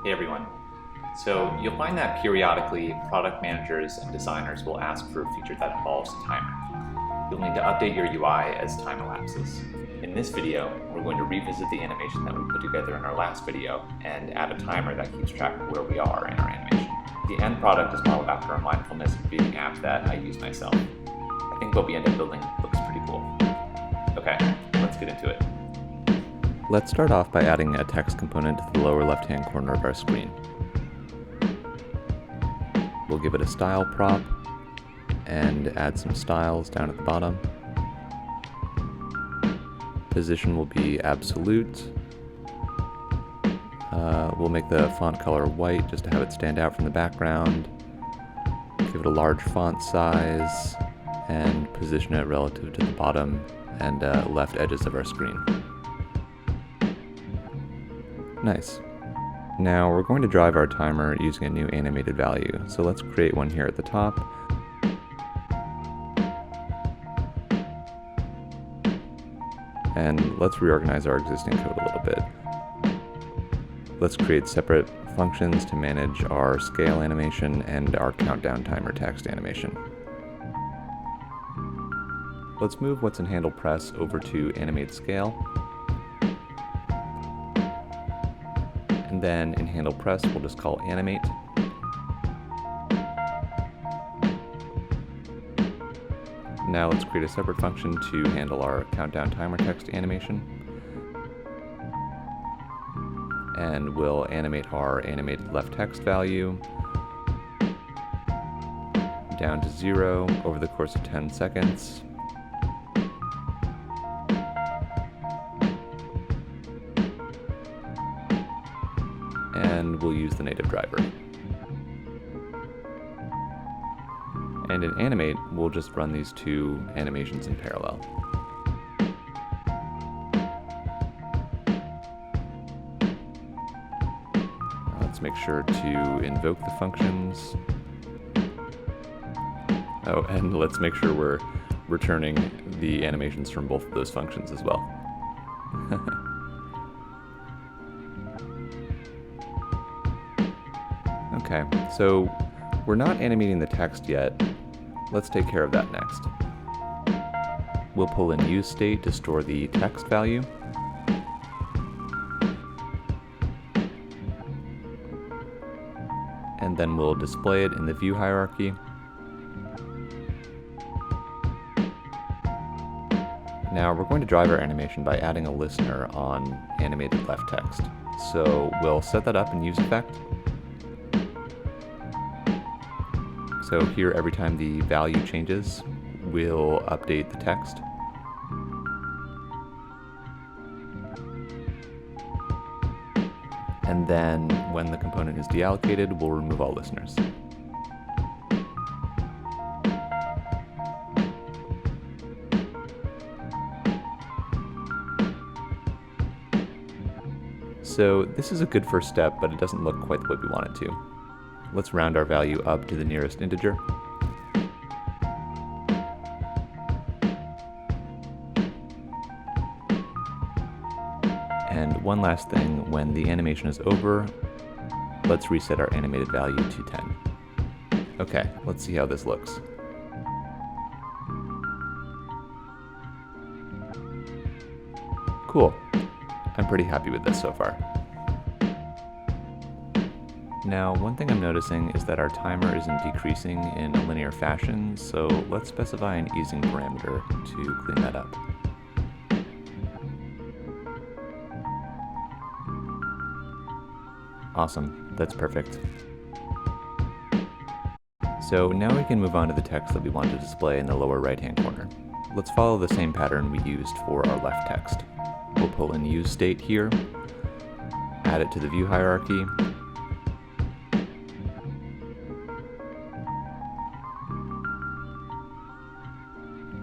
Hey everyone. So you'll find that periodically product managers and designers will ask for a feature that involves a timer. You'll need to update your UI as time elapses. In this video, we're going to revisit the animation that we put together in our last video and add a timer that keeps track of where we are in our animation. The end product is modeled after a mindfulness and breathing app that I use myself. I think what we end up building looks pretty cool. Okay, let's get into it. Let's start off by adding a text component to the lower left-hand corner of our screen. We'll give it a style prop and add some styles down at the bottom. Position will be absolute. We'll make the font color white just to have it stand out from the background. Give it a large font size and position it relative to the bottom and left edges of our screen. Nice. Now we're going to drive our timer using a new animated value, so let's create one here at the top. And let's reorganize our existing code a little bit. Let's create separate functions to manage our scale animation and our countdown timer text animation. Let's move what's in handle press over to animate scale. And then in handle press, we'll just call animate. Now let's create a separate function to handle our countdown timer text animation. And we'll animate our animated left text value down to 0 over the course of 10 seconds. And we'll use the native driver. And in animate, we'll just run these two animations in parallel. Let's make sure to invoke the functions. Oh, and let's make sure we're returning the animations from both of those functions as well. Okay, so we're not animating the text yet. Let's take care of that next. We'll pull in useState to store the text value. And then we'll display it in the view hierarchy. Now we're going to drive our animation by adding a listener on animated left text. So we'll set that up in useEffect. So here, every time the value changes, we'll update the text. And then when the component is deallocated, we'll remove all listeners. So this is a good first step, but it doesn't look quite the way we want it to. Let's round our value up to the nearest integer. And one last thing, when the animation is over, let's reset our animated value to 10. Okay, let's see how this looks. Cool. I'm pretty happy with this so far. Now, one thing I'm noticing is that our timer isn't decreasing in a linear fashion, so let's specify an easing parameter to clean that up. Awesome, that's perfect. So now we can move on to the text that we want to display in the lower right-hand corner. Let's follow the same pattern we used for our left text. We'll pull in useState here, add it to the view hierarchy,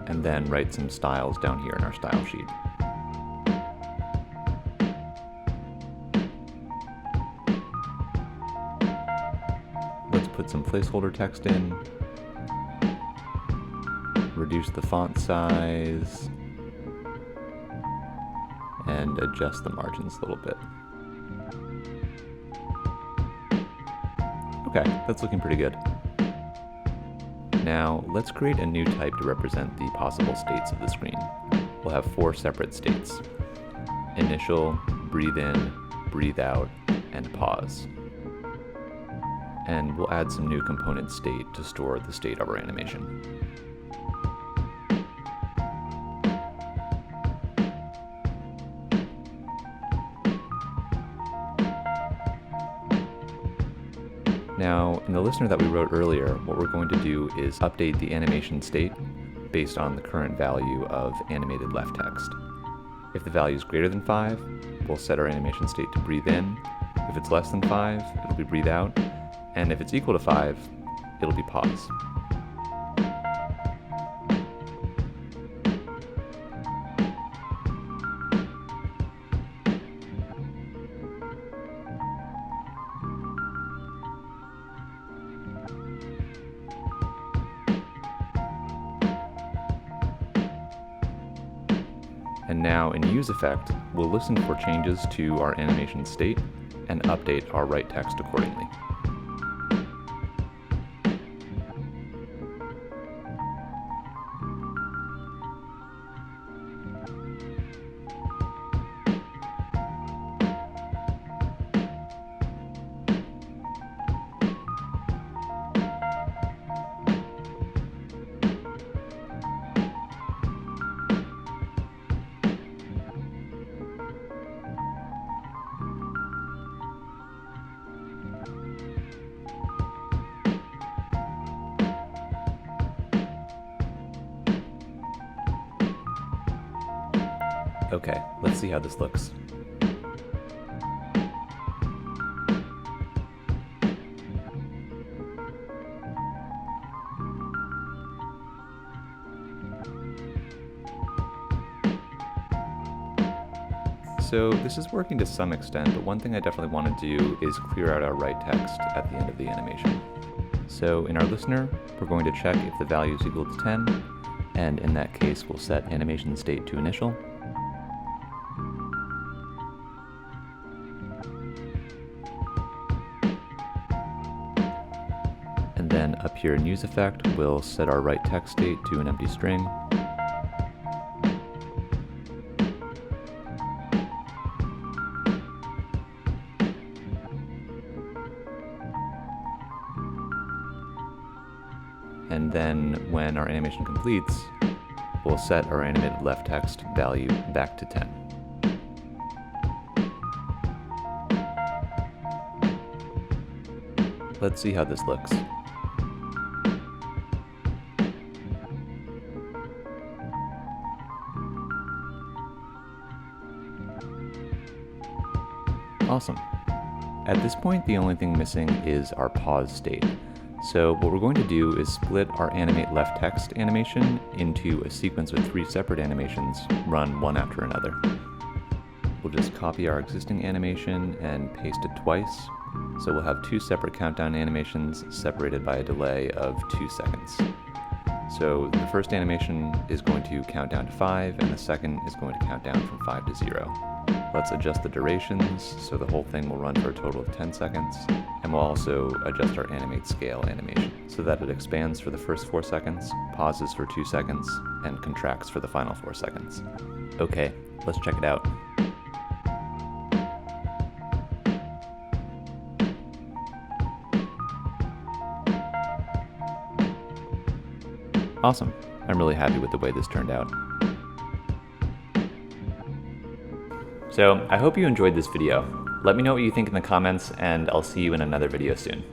and then write some styles down here in our style sheet. Let's put some placeholder text in, reduce the font size, and adjust the margins a little bit. Okay, that's looking pretty good. Now, let's create a new type to represent the possible states of the screen. We'll have 4 separate states: initial, breathe in, breathe out, and pause. And we'll add some new component state to store the state of our animation. Now, in the listener that we wrote earlier, what we're going to do is update the animation state based on the current value of animated left text. If the value is greater than 5, we'll set our animation state to breathe in. If it's less than 5, it'll be breathe out. And if it's equal to 5, it'll be pause. And now in use effect, we'll listen for changes to our animation state and update our write text accordingly. Okay, let's see how this looks. So this is working to some extent, but one thing I definitely want to do is clear out our write text at the end of the animation. So in our listener, we're going to check if the value is equal to 10, and in that case we'll set animation state to initial. And then up here in use effect, we'll set our write text state to an empty string. And then when our animation completes, we'll set our animated left text value back to 10. Let's see how this looks. Awesome. At this point, the only thing missing is our pause state. So what we're going to do is split our animate left text animation into a sequence of 3 separate animations, run one after another. We'll just copy our existing animation and paste it twice. So we'll have 2 separate countdown animations separated by a delay of 2 seconds. So the first animation is going to count down to 5, and the second is going to count down from 5 to 0. Let's adjust the durations, so the whole thing will run for a total of 10 seconds. And we'll also adjust our animate scale animation, so that it expands for the first 4 seconds, pauses for 2 seconds, and contracts for the final 4 seconds. Okay, let's check it out. Awesome. I'm really happy with the way this turned out. So I hope you enjoyed this video. Let me know what you think in the comments, and I'll see you in another video soon.